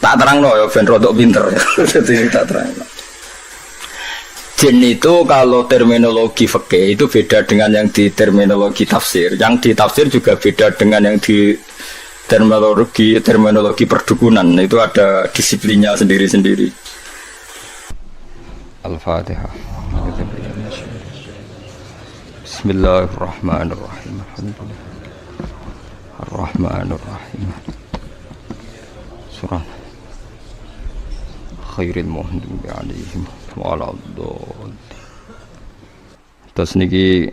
Tak terangno ya ben rodok pinter. Jadi tak terangno. Jin itu kalau terminologi fikih itu beda dengan yang di terminologi tafsir. Yang di tafsir juga beda dengan yang di terminologi perdukunan. Itu ada disiplinnya sendiri-sendiri. Al-Fatihah. Bismillahirrahmanirrahim. Ar-Rahmanirrahim. Surah Khairil Muhdubi alaihim waladhdallin. Terus niki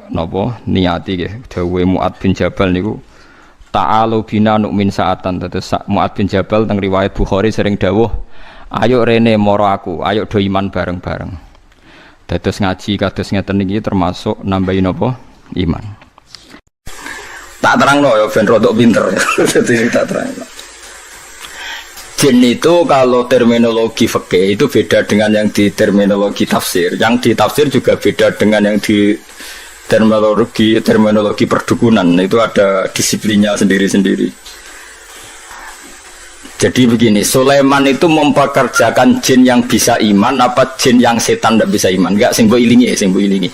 napa niati nggih dawuhe Mu'ad bin Jabal niku ta'alu bina nu'min sa'atan. Terus Mu'ad bin Jabal teng riwayat Bukhari sering dawuh ayo rene moro aku, ayo do iman bareng-bareng. Dados ngaji kados ngeten niki termasuk nambahi napa iman. Tak terangno ya ben rodok pinter. Dadi tak terangno. Jin itu kalau terminologi fikih itu beda dengan yang di terminologi tafsir. Yang di tafsir juga beda dengan yang di terminologi perdukunan. Itu ada disiplinnya sendiri-sendiri. Jadi begini, Sulaiman itu mempekerjakan jin yang bisa iman apa jin yang setan tidak bisa iman? Enggak, sing mbok ilingi, sing mbok ilingi.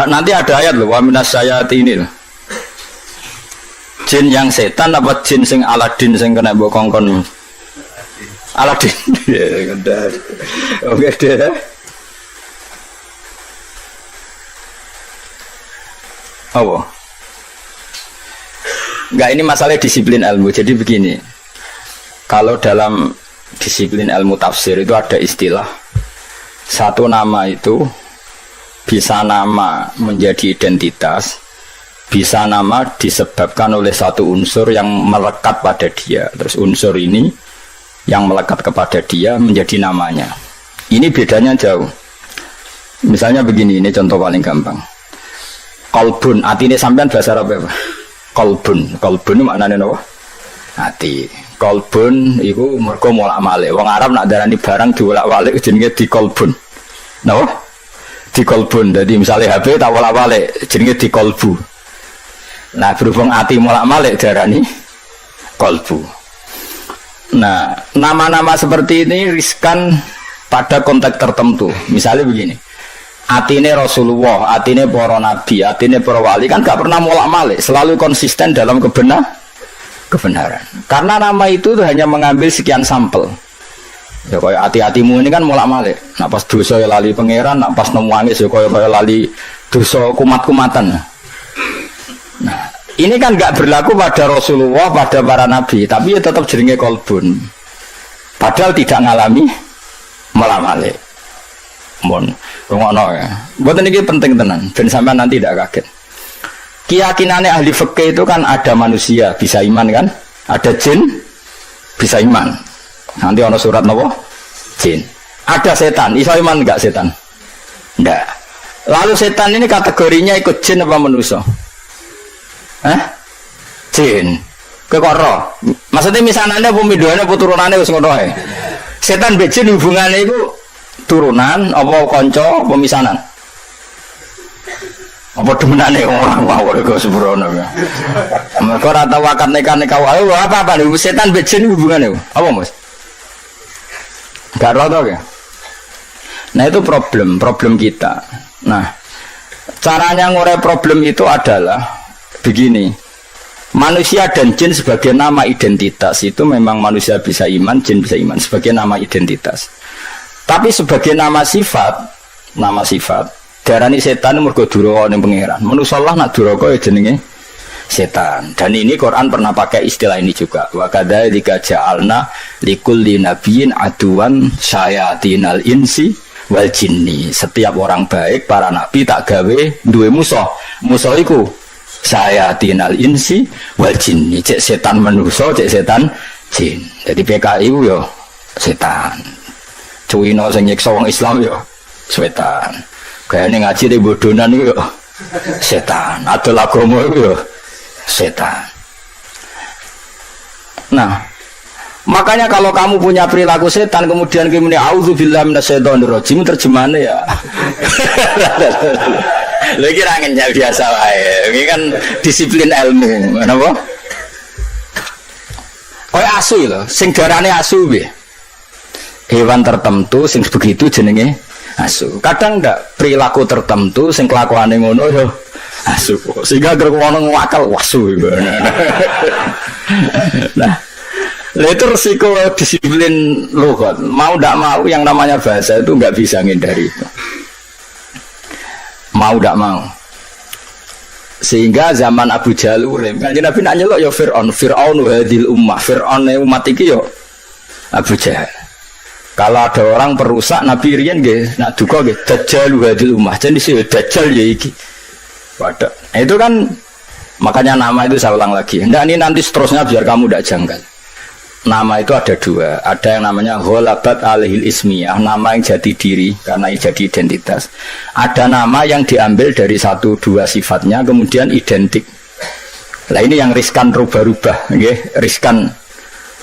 Nanti ada ayat loh, wa minas sayatini loh. Jin yang setan apa jin sing Aladin sing kena mbok kongkon? Aladin. Ya, ngendar. Oke deh. Apa? Enggak, ini masalah disiplin ilmu. Jadi begini. Kalau dalam disiplin ilmu tafsir itu ada istilah satu nama itu bisa nama menjadi identitas, bisa nama disebabkan oleh satu unsur yang melekat pada dia. Terus unsur ini yang melekat kepada dia menjadi namanya. Ini bedanya jauh. Misalnya begini, ini contoh paling gampang. Qalbun, hati ini sampean bahasa Arab apa? Qalbun, qalbun itu maknanya apa? Hati. Qalbun itu mergo molak-malik. Wong Arab nak darani barang diwolak-walik jenenge di qalbun. Napa? Di qalbun. Jadi misalnya HP tak wolak-walik jenenge di qalbu. Nah, berhubung hati molak-malik darani qalbu. Nah, nama-nama seperti ini riskan pada konteks tertentu. Misalnya begini. Atine Rasulullah, atine para nabi, atine para wali kan gak pernah molak-malik, selalu konsisten dalam kebenaran. Karena nama itu hanya mengambil sekian sampel. Ya kaya hati-hatimu ini kan molak-malik. Nak pas dosa ya lali pangeran, nak pas nemu wangis ya kaya lali dosa kumat-kumatan. Nah, ini kan gak berlaku pada Rasulullah, pada para nabi, tapi ya tetap jenenge qalbun. Padahal tidak ngalami molak-malik. Mon, rungokno ya. Mboten iki penting tenan, ben sampean nanti tidak kaget. Keyakinannya ahli fikih itu kan ada manusia bisa iman kan? Ada jin bisa iman. Nanti ana surat napa? Jin. Ada setan, iso iman enggak setan? Enggak. Lalu setan ini kategorinya ikut jin apa manusia? Jin. Kekoro. Maksudnya misalnya pemiduannya puturunannya wis ngono ae. Setan be jin hubungannya itu turunan apa kanca pemisanan? Apa demenane orang mawon kok sembrono ya. Mergo ora tau akad nikah wae apa nih setan be jin hubungane apa Mas? Gak roto ya. Nah itu problem kita. Nah, caranya ngurai problem itu adalah begini. Manusia dan jin sebagai nama identitas itu memang manusia bisa iman, jin bisa iman sebagai nama identitas. Tapi sebagai nama sifat darani setan mergo duraka ning pangeran. Manusa Allah nak duraka ya jenenge setan. Dan ini Quran pernah pakai istilah ini juga. Wa kadzalika ja'alna likulli nabiyyin aduwan syayatinal insi wal jinni. Setiap orang baik para nabi tak gawe duwe musuh. Musuh iku syayatinal insi wal jinni. Cek setan manusa, cek setan jin. Jadi PKI ku yo setan. Cuwino sing nyiksa wong Islam yo setan. Gayane ngaji di bodonan yo setan. Adol agama yo setan. Nah, makanya kalau kamu punya perilaku setan kemudian kemudian auzubillahi minasyaitonirrajim terjemahannya ya. Lha kira ngenyal biasa wae. Ini kan disiplin ilmu, kenapa? Kayak asu lho, sing darane asu piye? Hewan tertentu sing begitu jenenge asu. Kadang ndak perilaku tertentu sing kelakuane ngono yo asu. Sehingga gerek ono ngakal wasu. Nah, itu resiko disiplin lughat. Mau ndak mau yang namanya bahasa itu nggak bisa ngindari itu. Mau ndak mau. Sehingga zaman Abu Jahal urip, Kanjeng Nabi nak nyeluk ya Fir'aun hadil ummah, Fir'aun umat iki yo Abu Jahal. Kalau ada orang perusak Nabi riyen nggih, nak duka nggih Dajjal hadil ummah. Jadi si Dajjal ya iki. Waduh. Itu kan makanya nama itu saya ulang lagi. Ndak ini nanti seterusnya biar kamu tidak janggal. Nama itu ada dua, ada yang namanya ghalabat alihil ismiyah, nama yang jati diri karena jadi identitas. Ada nama yang diambil dari satu dua sifatnya kemudian identik. Nah ini yang riskan rubah-rubah, okay? Riskan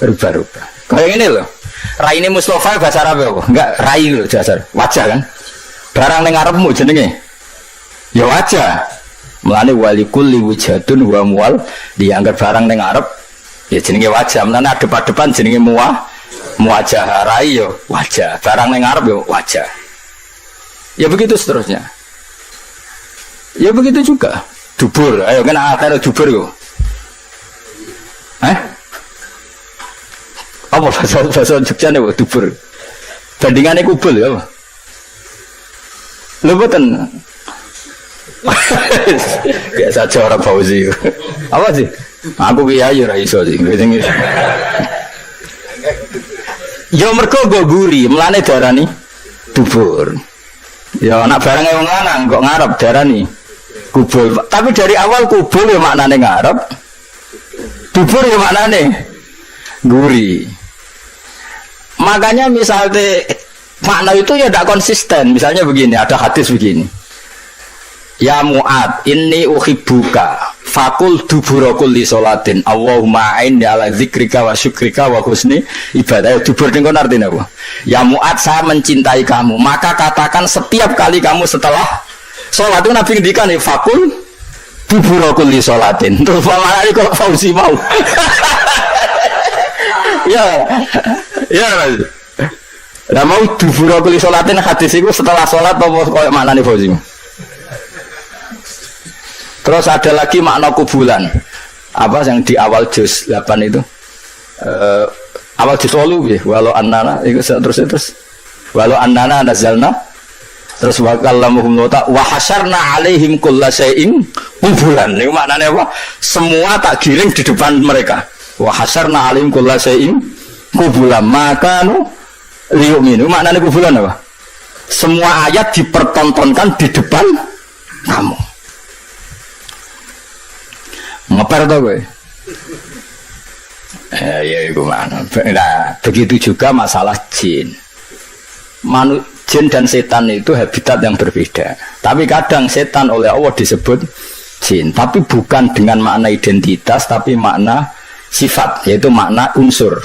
rubah-rubah. Kayak ini loh, rai ini Mustafa bahasa Arab ya, enggak rai loh dasar, wajah kan? Barang yang ngarepmu jenenge, ya wajah. Melane walikul liwujatun wa mual dianggap barang yang ngarep. Ya jenenge wajah, menane adep-adepan jenenge muwajah rai yo wajah, barang ning ngarep yo wajah. Ya begitu seterusnya. Ya begitu juga. Dubur, ayo kan ada dubur yo. Apa bahasa Jogja nih dubur? Bandingannya kubul ya. Lho boten. Biasa aja orang Fauzi. Apa sih? Aku kiai ora iso sih. Ya mergo go guri, mlane darani dubur. Ya anak barang wong lanang kok ngarep darani kubul. Tapi dari awal kubul ya maknane ngarep. Dubur ya maknane guri. Makanya misalnya makna itu ya tidak konsisten. Misalnya begini, ada hadis begini. Ya Mu'ad, inni uhibbuka fakul dubura kulli sholatin Allahumma a'inni ala zikrika wa syukrika wa husni ibadah. Dubur ini kan artinya apa? Ya Mu'ad, saya mencintai kamu, maka katakan setiap kali kamu setelah sholat itu Nabi ngendikan fakul dubura kulli sholatin. Terus malah ini kok Fauzi mau ya nah mau dubura kulli sholatin hadis itu setelah sholat apa kayak mana nih Fauzi? Terus ada lagi makna kubulan. Apa yang di awal juz 8 itu? Awal juz 8 ya, walau annana itu terus walau annana nazalna terus wa kallamuhum wa hasyarna alaihim kullasyai'in kubulan. Itu maknanya apa? Semua tak giring di depan mereka. Wa hasyarna alaihim kullasyai'in kubulan. Maka liyu'minu. Maknanya kubulan apa? Semua ayat dipertontonkan di depan kamu. Ngeper tau gue? Ya itu mana? Nah, begitu juga masalah jin. Jin dan setan itu habitat yang berbeda. Tapi kadang setan oleh Allah disebut jin, tapi bukan dengan makna identitas, tapi makna sifat, yaitu makna unsur.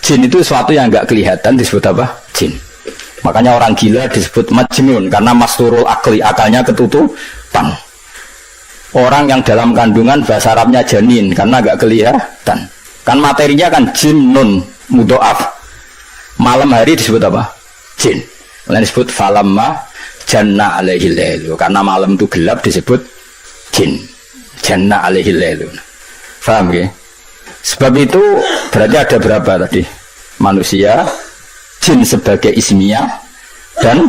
Jin itu sesuatu yang enggak kelihatan disebut apa? Jin. Makanya orang gila disebut majnun karena masturul akli, akalnya ketutupan. Orang yang dalam kandungan bahasa Arabnya janin karena agak kelihatan. Kan materinya kan jinnun mudhoaf. Malam hari disebut apa? Jin. Lain disebut falamma janna alaihil lailu. Karena malam itu gelap disebut jin. Janna alaihil lailu. Paham ya? Sebab itu berarti ada berapa tadi? Manusia, jin sebagai ismiyah dan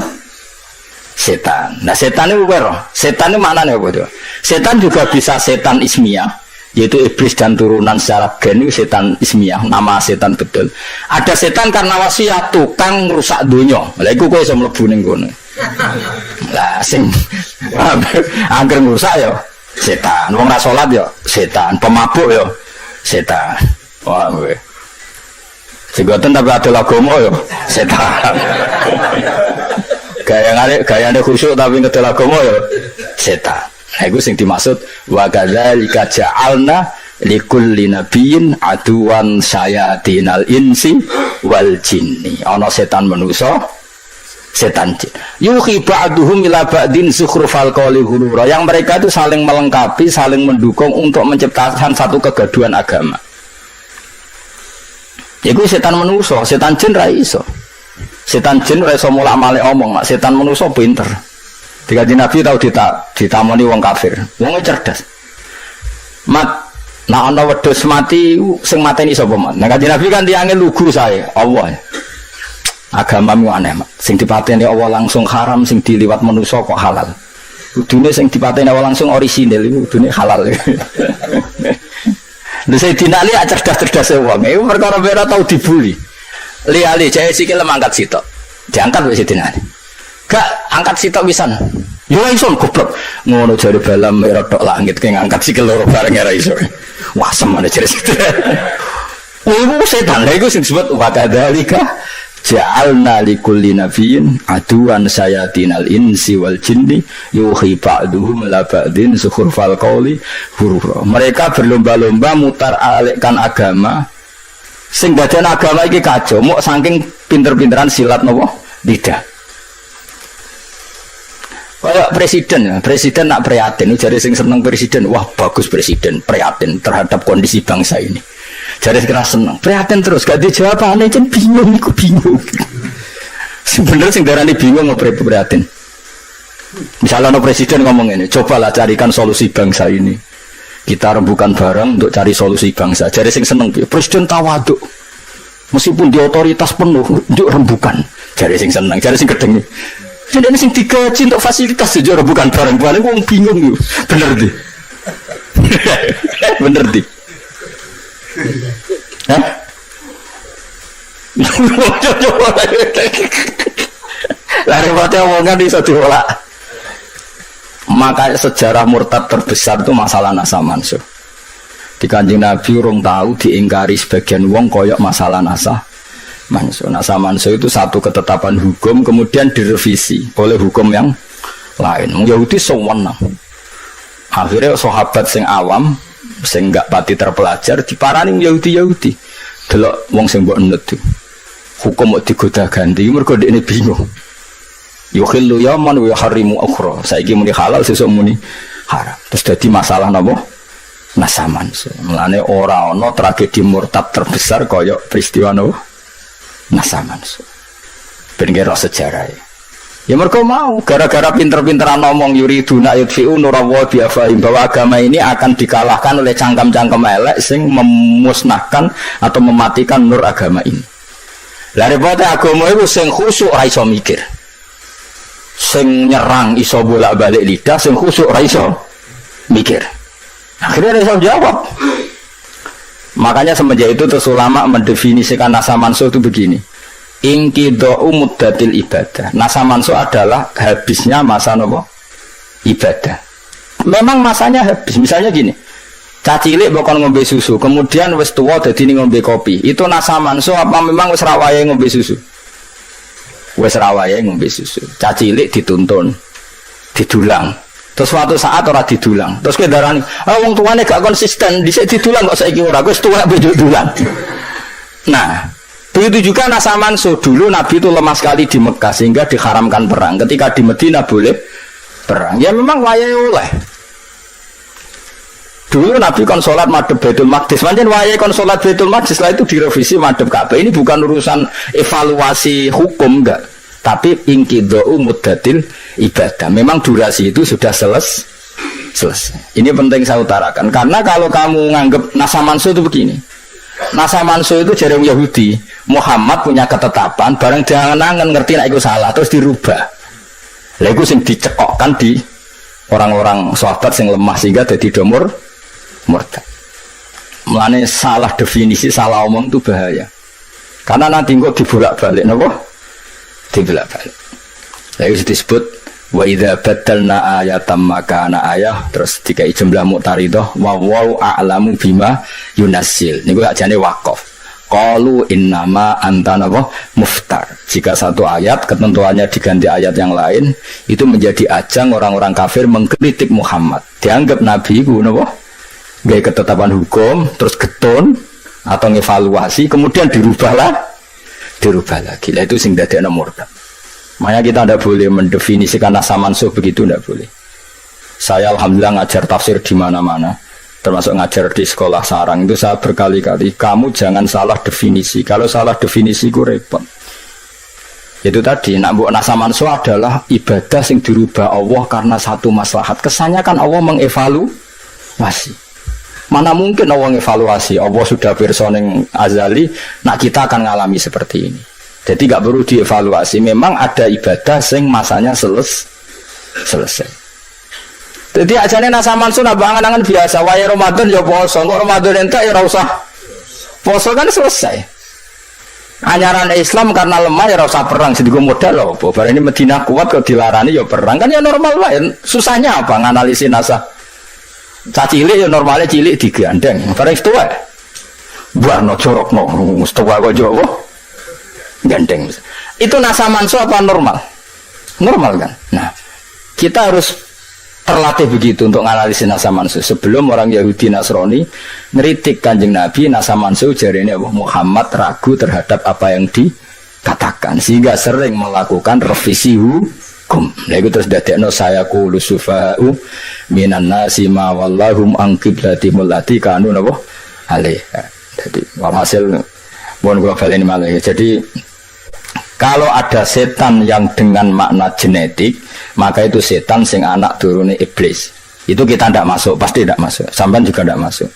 setan. Nah setan itu apa? Setan itu maknanya apa itu? Setan juga bisa setan ismiyah, yaitu iblis dan turunan secara gen itu setan ismiyah, nama setan betul. Ada setan karena wasiat tukang rusak dunia. Lah iku kowe iso mlebu ning kono. Lah sing angger rusak ya setan, wong ra salat ya setan, pemabuk ya setan. Wah kowe. Segoten tapi ada agama ya setan. Gayane khusyuk tapi ngedel agama ya setan. Nah itu yang dimaksud wa kadzalika ja'alna likulli nabiyyin aduwan syayatinal insi wal jinni. Ana setan manusa, setan jin. Yuhi ba'duhum ila ba'din zukhrufal qawli ghurura. Yang mereka itu saling melengkapi, saling mendukung untuk menciptakan satu kegaduhan agama. Iku setan manusa, setan jin ra iso. Setan jin ora iso mulak-malik omong, mak setan manusa pinter. Dikanjeng Nabi tau ditamoni wong kafir. Wong cerdas. Mat nah ana wedhus mati sing mateni sapa mat? Nah Kanjeng Nabi kan tiange lugu saya, Allah. Agamamu aneh, mat. Sing dipateni Allah langsung haram, sing diliwat manusa kok halal. Kudune sing dipateni Allah langsung orisinil iku kudune halal. Lha Sayyidina Ali cerdas-cerdas wong. Iku perkara ora tau dibuli. Li jae sikil mangkat sitok. Diangkat wis Sayyidina Ali. Gak angkat sitok pisan. Yo iso goblok. Ngono jare balam rodok langit ke ngangkat sikil loro bareng ora iso. Wah semane jare sitok. Iku setan. Lha iku sing disebut wa kadzalika ja'alna likulli nabiyyin aduwan sayatinal insi wal jinni yuhi ba'duhum la ba'din sukhrufal qawli hurura. Mereka berlomba-lomba mutar alikkan agama. Sing badan agama iki kacau, mok saking pinter-pinteran silat napa? Lidah. Kayak presiden nak prihatin, jadi sing seneng presiden, wah bagus presiden, prihatin terhadap kondisi bangsa ini. Jadi kira seneng, prihatin terus, gak dijawab aneh, jen bingung, aku bingung. Sebenarnya sing darani bingung mau prihatin. Misalnya no presiden ngomong ini, cobalah carikan solusi bangsa ini. Kita rembukan bareng untuk cari solusi bangsa. Jadi sing seneng, presiden tawaduk, meskipun di otoritas penuh, untuk rembukan. Jadi sing seneng, jadi sing gedeng. Jadi ini sing digaji untuk fasilitas saja bukan barang-barang, wong bingung yuk. Bener di, bener di. Hah? Lari mati omongan di satu bola. Maka sejarah murtad terbesar itu masalah nasa mansuh. Di Kanjeng Nabi urung tahu diingkari sebagian wong koyok masalah nasa mansuh. Nasa mansuh itu satu ketetapan hukum kemudian direvisi oleh hukum yang lain. Yahudi sewenang. Akhirnya sahabat sing awam, sing enggak pati terpelajar diparani Yahudi. Delok wong sing mbok enet hukum mau digoda ganti mergo dekne bingung. Yukhillu yaman wa yuharrimu ukhra. Saiki muni halal sesuk muni haram. Terus dadi masalah napa? Nasa mansuh. Mulane ora ana tragedi murtad terbesar kaya peristiwa napa? Nasa mansuh. Ben kira sejarah. Ya mereka mau gara-gara pinter-pinteran ngomong yuriduna yudfi'u nurallahi bi afwahihim bahwa agama ini akan dikalahkan oleh cangkem-cangkem elek sing memusnahkan atau mematikan nur agama ini. Lah repotnya agama itu sing khusyuk ora iso mikir. Sing nyerang iso bolak-balik lidah, sing khusyuk ora iso mikir. Akhirnya ora iso jawab. Makanya semenjak itu terus ulama mendefinisikan nasa mansuh itu begini. Inqidha'u muddatil ibadah. Nasa mansuh adalah habisnya masa nopo ibadah. Memang masanya habis. Misalnya gini, cacilik bakal ngombe susu, kemudian wis tuwa dadi ngombe kopi. Itu nasa mansuh apa memang wis rawaye ngombe susu? Wis rawaye ngombe susu. Cacilik dituntun, didulang. Terus suatu saat ora didulang. Terus kowe darani, "Ah wong tuane gak konsisten, dhisik didulang kok saiki ora, wis tuwa bejo dulang." Nah, begitu juga nasa mansuh. Dulu Nabi itu lemah sekali di Mekah sehingga diharamkan perang. Ketika di Madinah boleh perang. Ya memang wayahe oleh. Dulu Nabi kon salat madhep Baitul Maqdis. Pancen wayahe kon salat Baitul Maqdis, setelah itu direvisi madhep Ka'bah. Ini bukan urusan evaluasi hukum enggak, tapi inqidha'u muddatil ibadah. Memang durasi itu sudah selesai. Ini penting saya utarakan karena kalau kamu nganggap nasa mansuh itu begini. Nasa mansuh itu jarang Yahudi. Muhammad punya ketetapan barang jangan ngerti nek iku salah terus dirubah. Lha iku sing dicekokkan di orang-orang sahabat sing lemah sehingga dadi domur murtad. Mulane salah definisi, salah omong itu bahaya. Karena nanti kok dibolak-balik napa? Dibolak-balik. Lha iku disebut wa idza badalna ayatam makana ayah, terus dikai jumlah muqtaridah wa wa'u a'lamu bima yunassil. Niku ajane waqaf. Qalu innama anta napa muftar. Jika satu ayat ketentuannya diganti ayat yang lain, itu menjadi ajang orang-orang kafir mengkritik Muhammad. Dianggap nabi iku napa? Gawe ketetapan hukum terus getun atau ngevaluasi kemudian dirubah lagi. Lah itu sing dadekno murtad. Makanya kita tidak boleh mendefinisikan nasa mansuh begitu, tidak boleh. Saya alhamdulillah ngajar tafsir di mana-mana. termasuk ngajar di sekolah sarang itu saya berkali-kali, kamu jangan salah definisi. Kalau salah definisi ku repot. Itu tadi, nak mbok nasamanso adalah ibadah sing dirubah Allah karena satu maslahat. Kesannya kan Allah mengevaluasi. Mana mungkin Allah mengevaluasi? Allah sudah personeng azali, nak kita akan ngalami seperti ini. Jadi gak perlu dievaluasi. Memang ada ibadah sing masanya selesai. Jadi ajane nasamanso nabangan-angan biasa. Waya Ramadan ya poso, kok Ramadan entek ya ora usah poso kan selesai. Anyaran Islam karena lemah ya rasa perang sedikit modal loh. Baru ini Madinah kuat kalau dilarani ya perang kan ya normal lah. Susahnya apa nganalisis nasa? Cilik ya normalnya cilik digandeng. Baru itu ya. Buah no corok no mustawa kok Jawa. Gandeng. Itu nasa manso apa normal? Normal kan. Nah kita harus terlatih begitu untuk menganalisis nasa manso. Sebelum orang Yahudi Nasrani ngeritik Kanjeng Nabi, nasa manso jarene Muhammad ragu terhadap apa yang dikatakan sehingga sering melakukan revisi hukum. Nah itu terus dadekno saya qulu sufa'u minan nasi ma wallahum an qiblatimul lati kanu napa alih. Jadi walhasil mohon kula baleni malih. Jadi kalau ada setan yang dengan makna genetik, maka itu setan sing anak turune iblis. Itu kita tidak masuk, pasti tidak masuk. Sampai juga tidak masuk.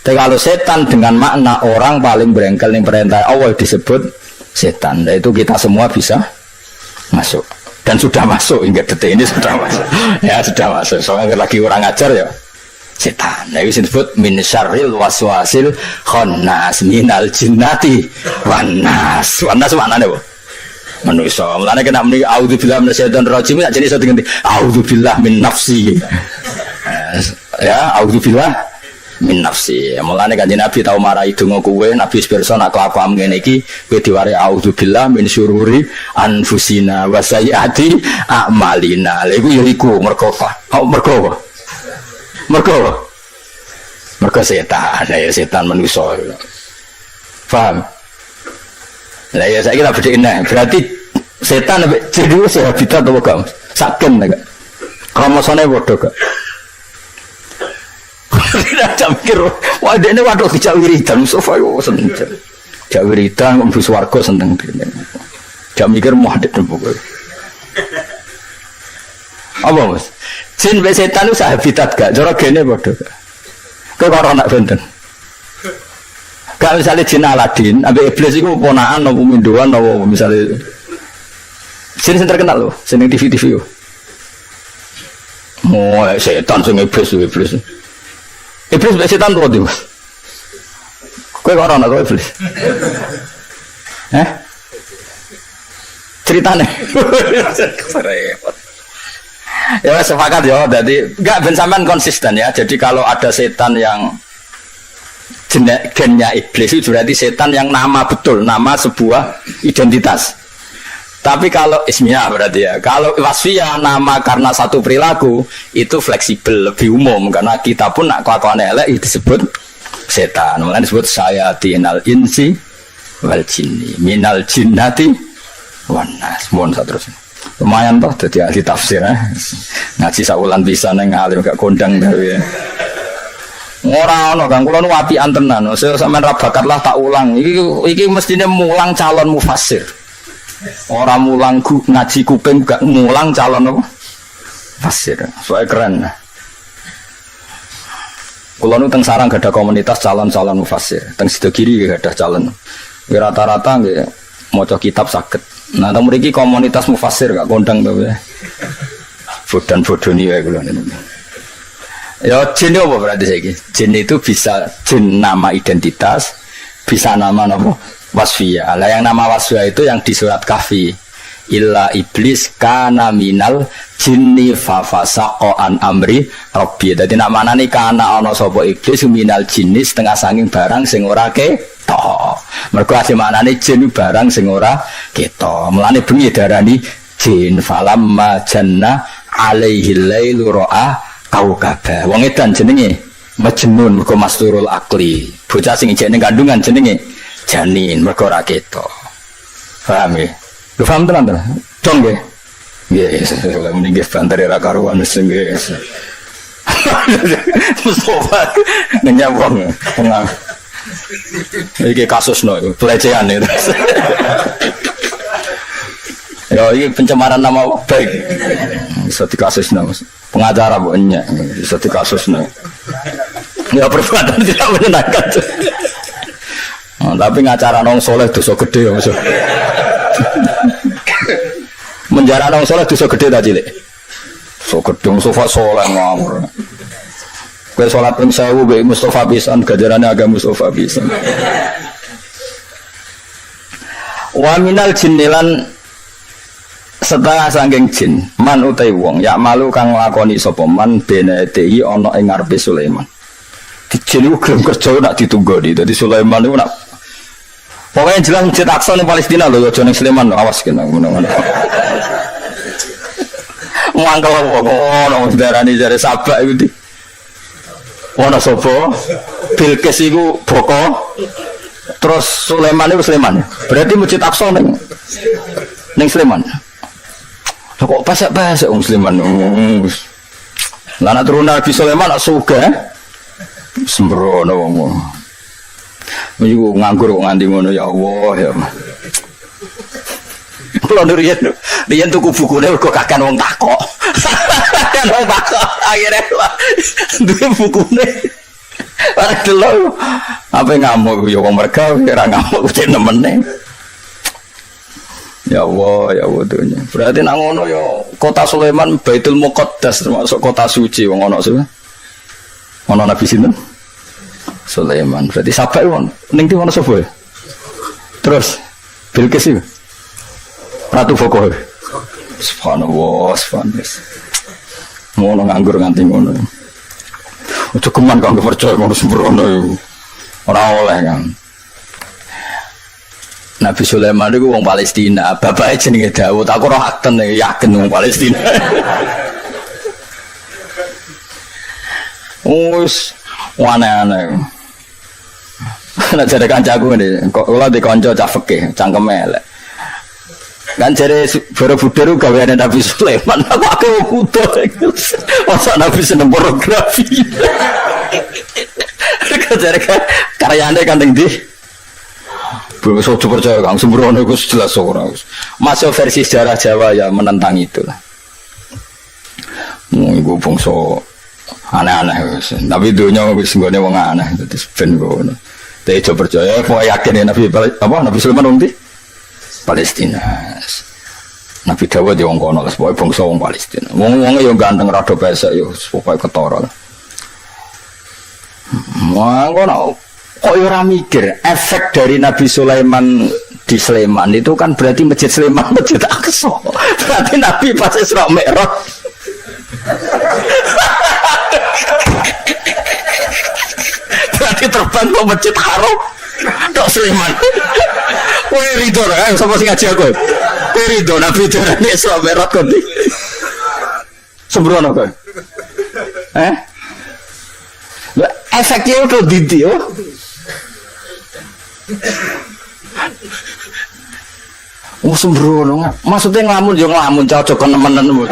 Tapi kalau setan dengan makna orang paling berengkel yang perintah Allah disebut setan. Nah, itu kita semua bisa masuk. Dan sudah masuk hingga detik ini sudah masuk. Ya sudah masuk. Soalnya lagi orang ajar ya setan. Nah, itu disebut min syarril waswasil khannas minal jinnati wan nas. Wan nas maknane apa? Manusia, mulanya kena muni auzubillah minasyaitonir rajim tak jadi iso diganti auzubillah min nafsi. Ya, auzubillah min nafsi. Mulanya Kanjeng Nabi tau marahi donga kowe, Nabi pirsa nak kelakuan ngene iki kowe diwari auzubillah min syururi anfusina wa sayyiati a'malina. Lha iku ya iku mergo apa? Mergo setan, ya setan manusia. Paham? Lah ya saya kira bedhein nah. Berarti setan nek jadi wis habitat apa gak? Saken gak? Kromosone padha gak? Tidak mikir, wah dene waduh dijak wiridan Mustafa yo seneng. Jak wiridan mlebu swarga seneng dene. Jak mikir mau adek pokoke. Apa Mas? Jin be setan itu habitat gak? Cara gene padha gak? Kok ora nak benten? Kalau misalnya jin Aladin, ambil iblis itu ponakan, atau minduan, atau misalnya jin yang terkenal loh, seneng TV yo. Oh, setan sing iblis. Iblis setan tuh dia. Kau orang atau iblis? Ceritanya. Repot. Ya sepakat ya, jadi nggak bensaman konsisten ya. Jadi kalau ada setan yang gennya iblis itu berarti setan yang nama betul, nama sebuah identitas. Tapi kalau ismiyah berarti ya, kalau wasfiyah nama karena satu perilaku itu fleksibel, lebih umum karena kita pun nak kelakuan elek itu disebut setan. Makanya disebut sayatinal insi wal jinni minal jinnati wan nas. Mohon terus. Lumayan toh jadi ahli tafsir ngaji saulan bisa neng alim gak kondang tapi ya. Ora ono Kang, kula nu apian tenan. Saya sampean ra bakatlah tak ulang. Iki mestine mulang calon mufassir. Ora mulang ngaji kuping gak mulang calon apa? Fasir. Soale keren. Kula nu teng sarang gak ada komunitas calon-calon mufassir. Teng sida kiri gak ada calon. Rata-rata nggih maca kitab saged. Nah, teng mriki komunitas mufassir gak kondang to ya. Bodan-bodoni wae kula niku. Ya jin apa berarti saiki? Jin itu bisa jin nama identitas, bisa nama apa? Wasfiyah. Lah yang nama wasfiyah itu yang di surat Kahfi. Illa iblis kana minal jinni fa fasaqa an amri rabbi. Dadi nak manane kana ana sapa iblis minal jinni setengah sanging barang sing ora ketok. Mergo ase maknane jin barang sing ora ketok. Mulane bengi darani jin falamma janna alaihi lailu ra'a kaukaba. Wong edan jenenge majnun mergo masturul akli. Bocah sing ijek ning kandungan jenenge janin mergo ora ketok. Paham ya? Lu paham tenan to? Dong nggih. Nggih, mending nggih banter ra karuan wis nggih. Mustafa nanya wong pengang. Iki kasus no pelecehan itu. Ya ini pencemaran nama baik. Bisa dikasus no. Pengacara bukannya bisa dikasus no. Ya perbuatan tidak menyenangkan. Tapi ngacara nong soleh dosa gede ya maksud. Menjara nong soleh dosa gede tak cilik. So gedung sofa soleh ngawur. Kue sholat ping 1000 be Mustafa pisan gajarannya agak Mustafa pisan. Wa minal jinnilan setengah sangking jin man utai wong ya malu kang lakoni sapa man benedei ana ing ngarepe Sulaiman. Di jin iku gelem kerja nak ditunggoni. Dadi Sulaiman iku nak pokoknya jelas Masjid Aqsa ning Palestina lho aja ning Sulaiman awas kena ngono-ngono. Mangkel kok ono darani jare sabak iku di ono sapa Bilqis iku boko terus Sulaiman itu Sulaiman berarti Masjid Aqsa ning Sulaiman kok pasak-pasak wong Sulaiman lah nek turun Nabi Sulaiman sugih sembrono wong iku nganggur kok nganti ngono ya Allah ya kalau riyen tuku bukune kok kakan wong takok kan wong takok akhirnya duwe bukune ora delok apa ngamuk ya wong mereka ora ngamuk cek nemene ya Allah dunya berarti nang ngono ya kota Sulaiman Baitul Muqaddas termasuk kota suci wong ono sih ono Nabi sinten Sulaiman berarti sabak wong ning ndi ono sapa terus Bilqis iki Ratu Boko subhanallah ngono nganggur nganti ngono ojo keman kang percaya ngono sembrono ora oleh kan Nabi Sulaiman itu wong Palestina bapake jenenge Daud aku ora yakin wong Palestina wis aneh-aneh nek jare kancaku ngene kok kula dikonco cah fikih cangkeme elek kan jare Borobudur gaweane Nabi Sulaiman aku butuh masa Nabi seneng pornografi jare karyane kan ning ndi belum sojo percaya kang sembrono iku jelas ora masuk versi sejarah Jawa ya menentang itu lah iku bangsa aneh-aneh wis tapi dunya wis nggone wong aneh dadi ben ngono tapi coba percaya kok yakin Nabi Sulaiman wong ndi Palestina. Nabi Dawud ya wong kono, pokoke bangsa wong Palestina. Wong-wonge ya ganteng rada pesek ya pokoke ketara. Ngono kok ora mikir efek dari Nabi Sulaiman di Sleman itu kan berarti Masjid Sleman Masjid Aqsa. Berarti Nabi pas Isra Mi'raj. Berarti terbang ke Masjid Haram. Tok Sleman. Kowe rido ra sapa sing ngaji aku. Kowe rido Nabi darane Isra Mi'raj kok. Sembrono kok. Efeknya itu didi yo. Sembrono. Maksudnya ngelamun yo ngelamun cocok nemen-nemen.